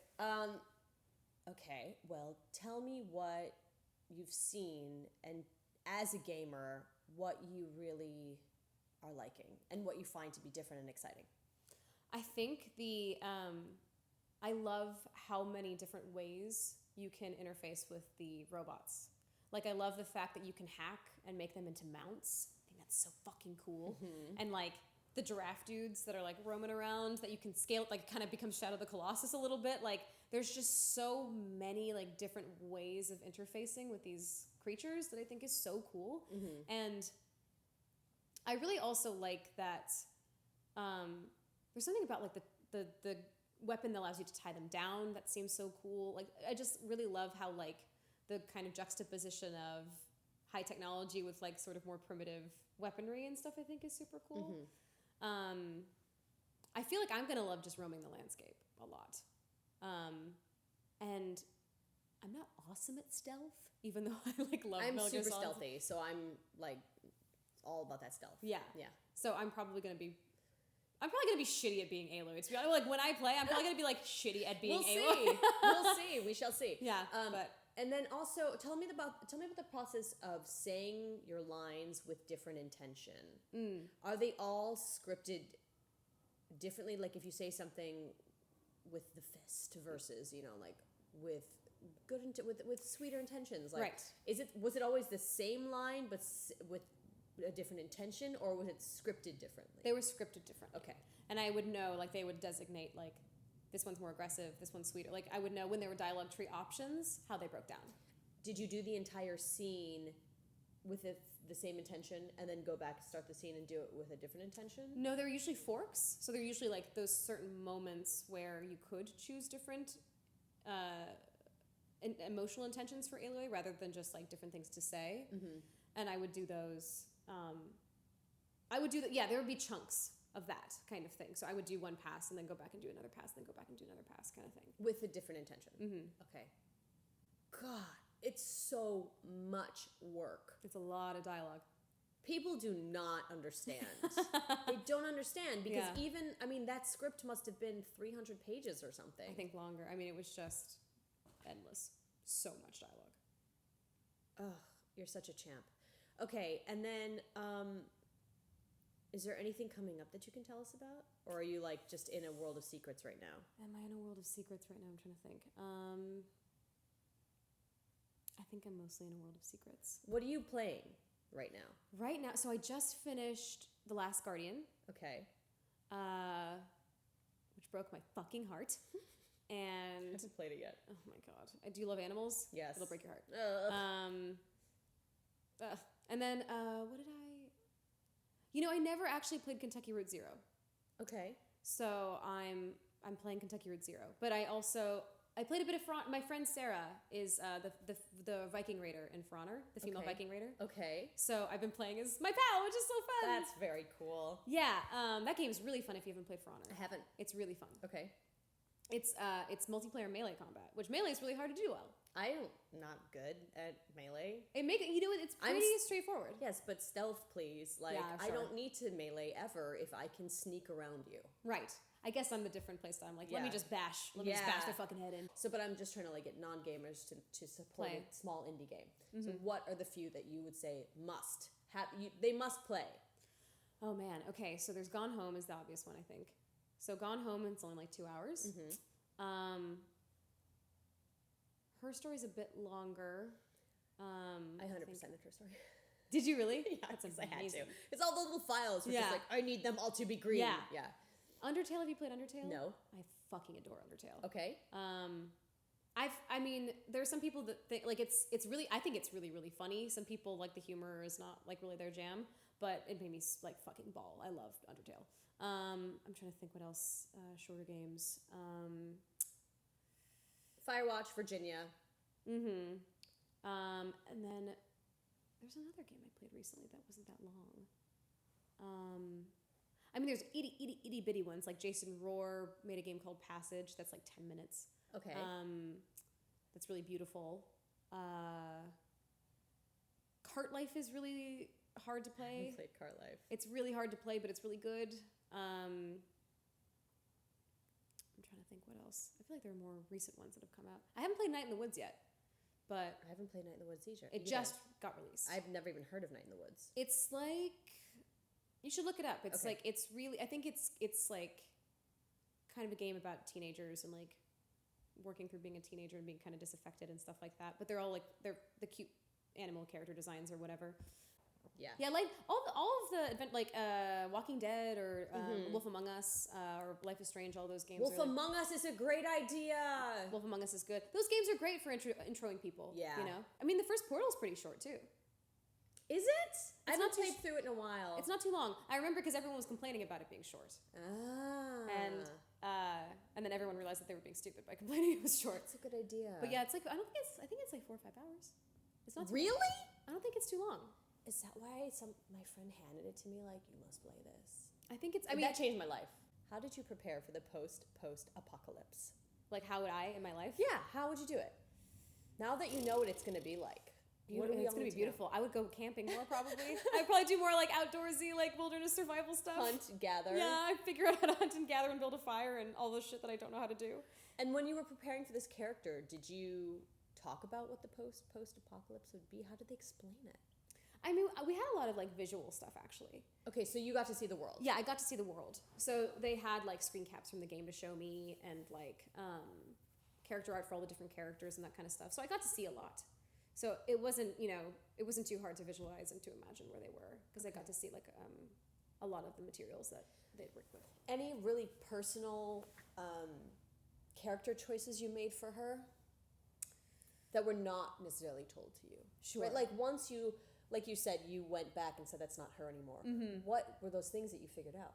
Okay, well, tell me what you've seen and as a gamer, what you really are liking and what you find to be different and exciting. I think I love how many different ways you can interface with the robots. Like, I love the fact that you can hack and make them into mounts. I think that's so fucking cool. Mm-hmm. And, like, the giraffe dudes that are, like, roaming around that you can scale, like, kind of become Shadow the Colossus a little bit. Like, there's just so many, like, different ways of interfacing with these creatures that I think is so cool. Mm-hmm. And I really also like that there's something about, like, the weapon that allows you to tie them down that seems so cool. Like, I just really love how, like, the kind of juxtaposition of high technology with, like, sort of more primitive weaponry and stuff I think is super cool. Mm-hmm. I feel like I'm gonna love just roaming the landscape a lot. And I'm not awesome at stealth, even though I like love I'm Metal Gear super Solid. stealthy, so I'm like all about that stealth. Yeah. Yeah. So I'm probably gonna be shitty at being Aloy. To be honest, like when I play, I'm probably gonna be like shitty at being Aloy. We'll see. We shall see. Yeah. But and then also tell me about the process of saying your lines with different intention. Are they all scripted differently? Like if you say something with the fist versus like with good with sweeter intentions. Like, right. Was it always the same line but with a different intention, or was it scripted differently? They were scripted differently. Okay. And I would know, like, they would designate, like, this one's more aggressive, this one's sweeter. Like, I would know when there were dialogue tree options, how they broke down. Did you do the entire scene with the same intention and then go back and start the scene and do it with a different intention? No, they're usually forks. So they're usually, like, those certain moments where you could choose different emotional intentions for Aloy rather than just, like, different things to say. Mm-hmm. And I would do those... there would be chunks of that kind of thing. So I would do one pass and then go back and do another pass, then go back and do another pass kind of thing. With a different intention. Mm-hmm. Okay. God, it's so much work. It's a lot of dialogue. People do not understand. They don't understand because that script must have been 300 pages or something. I think longer. I mean, it was just endless. So much dialogue. Ugh, you're such a champ. Okay, and then is there anything coming up that you can tell us about? Or are you like just in a world of secrets right now? Am I in a world of secrets right now? I'm trying to think. I think I'm mostly in a world of secrets. What are you playing right now? Right now, so I just finished The Last Guardian. Okay. Which broke my fucking heart. And I haven't played it yet. Oh my god. Do you love animals? Yes. It'll break your heart. And then, what did I never actually played Kentucky Route Zero. Okay. So I'm playing Kentucky Route Zero. But I played a bit of my friend Sarah is the Viking Raider in For Honor, the female Viking Raider. Okay. So I've been playing as my pal, which is so fun. That's very cool. Yeah, that game's really fun if you haven't played For Honor. I haven't. It's really fun. Okay. It's multiplayer melee combat, which melee is really hard to do well. I'm not good at melee. It's pretty straightforward. Yes, but stealth, please. Like, yeah, sure. I don't need to melee ever if I can sneak around you. Right. I guess I'm the different playstyle. I'm like, let me just bash their fucking head in. So, but I'm just trying to like get non-gamers to support a small indie game. Mm-hmm. So, what are the few that you would say they must play? Oh man. Okay. So there's Gone Home is the obvious one, I think. So Gone Home, it's only like 2 hours. Mm-hmm. Her Story's a bit longer. I 100% did Her Story. Did you really? Yeah, that's amazing. I had to. It's all the little files. Which is like, I need them all to be green. Yeah. Yeah. Undertale, have you played Undertale? No. I fucking adore Undertale. Okay. There's some people that think like it's really, I think it's really, really funny. Some people like the humor is not like really their jam, but it made me like fucking bawl. I love Undertale. I'm trying to think what else, shorter games. Firewatch, Virginia. Mm-hmm. And then there's another game I played recently that wasn't that long. There's itty bitty ones, like Jason Rohr made a game called Passage that's like 10 minutes. Okay. That's really beautiful. Cart Life is really hard to play. I haven't played Cart Life. It's really hard to play, but it's really good. I'm trying to think what else. I feel like there are more recent ones that have come out. I haven't played Night in the Woods yet, but I haven't played Night in the Woods either. it just got released. I've never even heard of Night in the Woods. It's like, you should look it up. It's Okay. like, it's really, I think it's like kind of a game about teenagers and like working through being a teenager and being kind of disaffected and stuff like that. But they're all like, they're the cute animal character designs or whatever. Yeah. Yeah, like all of the event, like Walking Dead or Wolf Among Us or Life is Strange, all those games. Wolf are like, Among Us is a great idea. Wolf Among Us is good. Those games are great for introing people. Yeah. You know? I mean, the first Portal's pretty short too. Is it? I haven't not too played through it in a while. It's not too long. I remember because everyone was complaining about it being short. And then everyone realized that they were being stupid by complaining it was short. That's a good idea. But yeah, it's like, I think it's like 4 or 5 hours. It's not too Really? I don't think it's too long. Is that why my friend handed it to me like, you must play this? I think it's, I But mean, that changed my life. How did you prepare for the post-apocalypse? like how would I in my life? Yeah, how would you do it? Now that you know what it's going to be like. What do we It's all gonna need be to beautiful. I would go camping more probably. I'd probably do more like outdoorsy, like wilderness survival stuff. know? Hunt, gather. Yeah, I'd figure out how to hunt and gather and build a fire and all this shit that I don't know how to do. And when you were preparing for this character, did you talk about what the post-apocalypse would be? How did they explain it? I mean, we had a lot of like visual stuff actually. Okay, so you got to see the world. Yeah, I got to see the world. So they had like screen caps from the game to show me and like character art for all the different characters and that kind of stuff. So I got to see a lot. So it wasn't, it wasn't too hard to visualize and to imagine where they were because I got to see like a lot of the materials that they'd worked with. Any really personal character choices you made for her that were not necessarily told to you? Sure. Right? Like once you, like you said, you went back and said that's not her anymore. Mm-hmm. What were those things that you figured out?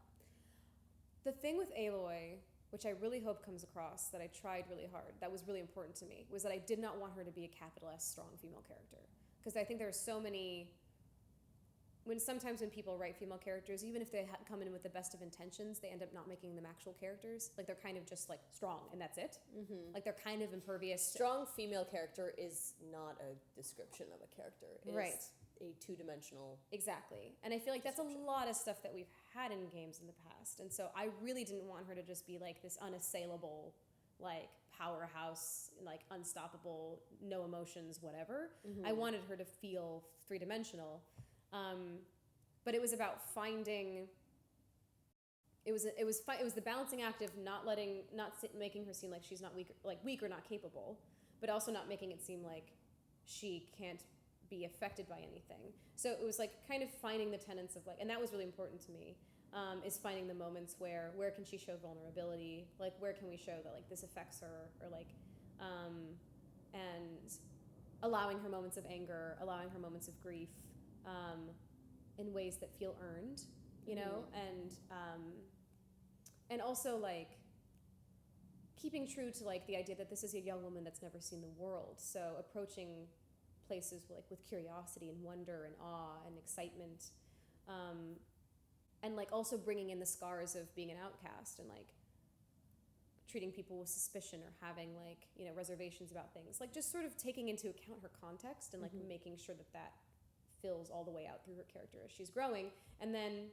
The thing with Aloy, which I really hope comes across, that I tried really hard, that was really important to me, was that I did not want her to be a capital S strong female character. Because I think there are so many, sometimes when people write female characters, even if they come in with the best of intentions, they end up not making them actual characters. Like they're kind of just like strong and that's it. Mm-hmm. Like they're kind of impervious. Strong female character is not a description of a character. It Right. is a two-dimensional. Exactly. And I feel like that's a lot of stuff that we've had in games in the past. And so I really didn't want her to just be like this unassailable, like powerhouse, like unstoppable, no emotions, whatever. Mm-hmm. I wanted her to feel three-dimensional. But it was about finding. It was the balancing act of not making her seem like she's not weak or not capable, but also not making it seem like she can't be affected by anything. So it was like kind of finding the tenets of like, and that was really important to me. Is finding the moments where can she show vulnerability, like where can we show that like this affects her, or like, and allowing her moments of anger, allowing her moments of grief. In ways that feel earned, you know, and also like keeping true to like the idea that this is a young woman that's never seen the world. So approaching places like with curiosity and wonder and awe and excitement, and like also bringing in the scars of being an outcast and like treating people with suspicion or having like, reservations about things, like just sort of taking into account her context and like making sure that fills all the way out through her character as she's growing. And then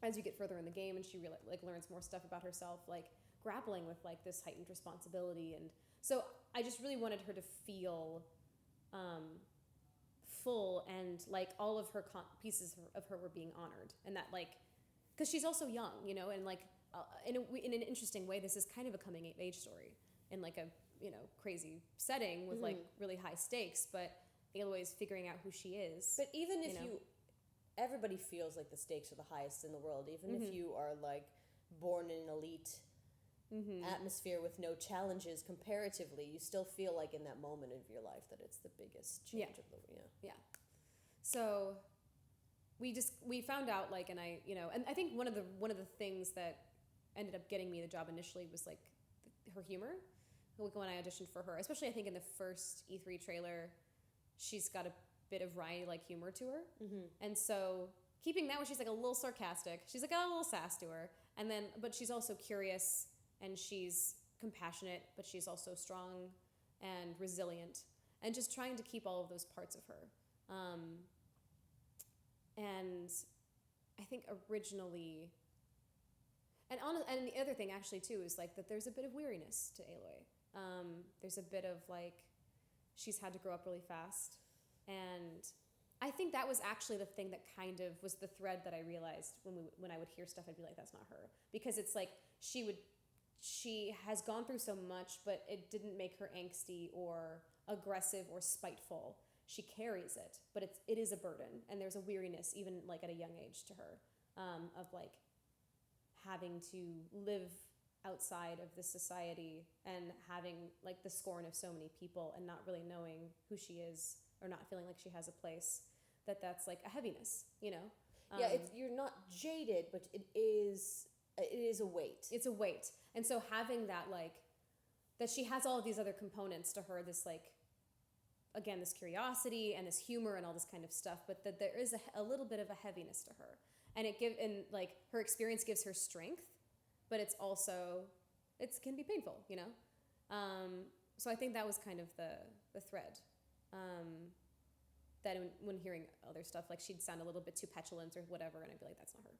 as you get further in the game and she really like learns more stuff about herself, like grappling with like this heightened responsibility. And so I just really wanted her to feel full, and like all of her pieces of her were being honored, and that like, because she's also young, and like in an interesting way, this is kind of a coming of age story in like a crazy setting with like really high stakes, but Aloy's figuring out who she is. But even if everybody feels like the stakes are the highest in the world, even if you are like born in an elite atmosphere with no challenges comparatively, you still feel like in that moment of your life that it's the biggest change of the So we found out like, and I think one of the things that ended up getting me the job initially was like her humor. When I auditioned for her, especially I think in the first E3 trailer, she's got a bit of Ryan like humor to her, and so keeping that when she's like a little sarcastic, she's like got a little sass to her, and then but she's also curious and she's compassionate, but she's also strong and resilient, and just trying to keep all of those parts of her. And I think originally, and the other thing actually too is like that there's a bit of weariness to Aloy. There's a bit of like she's had to grow up really fast, and I think that was actually the thing that kind of was the thread that I realized when I would hear stuff, I'd be like, that's not her, because it's like she has gone through so much, but it didn't make her angsty or aggressive or spiteful. She carries it, but it is a burden, and there's a weariness even like at a young age to her, of like having to live outside of this society and having like the scorn of so many people and not really knowing who she is or not feeling like she has a place, that's like a heaviness, you know? Yeah, you're not jaded, but it is a weight. It's a weight. And so having that, like, that she has all of these other components to her, this like, again, this curiosity and this humor and all this kind of stuff, but that there is a little bit of a heaviness to her. And like her experience gives her strength, but it's also, it can be painful, you know? So I think that was kind of the thread. That when hearing other stuff, like she'd sound a little bit too petulant or whatever, and I'd be like, that's not her.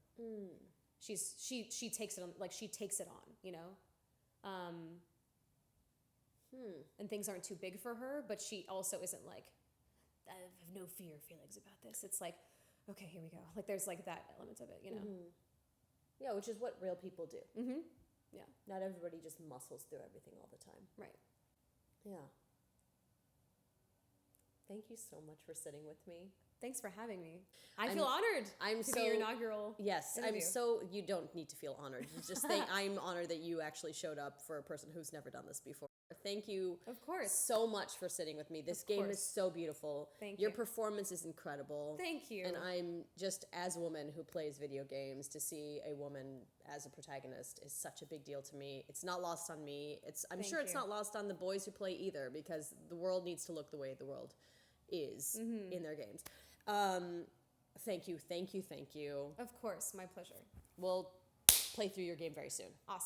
She takes it on, like she takes it on, you know? And things aren't too big for her, but she also isn't like, I have no feelings about this. It's like, okay, here we go. Like there's like that element of it, you know? Yeah, which is what real people do. Yeah. Not everybody just muscles through everything all the time. Right. Yeah. Thank you so much for sitting with me. Thanks for having me. I feel honored to be your inaugural interview. You don't need to feel honored. Just I'm honored that you actually showed up for a person who's never done this before. Thank you of course so much for sitting with me. This game is so beautiful. Thank you. Your performance is incredible. Thank you. And I'm just, as a woman who plays video games, to see a woman as a protagonist is such a big deal to me. It's not lost on me. I'm sure it's not lost on the boys who play either, because the world needs to look the way the world is in their games. Thank you. Of course, my pleasure. We'll play through your game very soon. Awesome.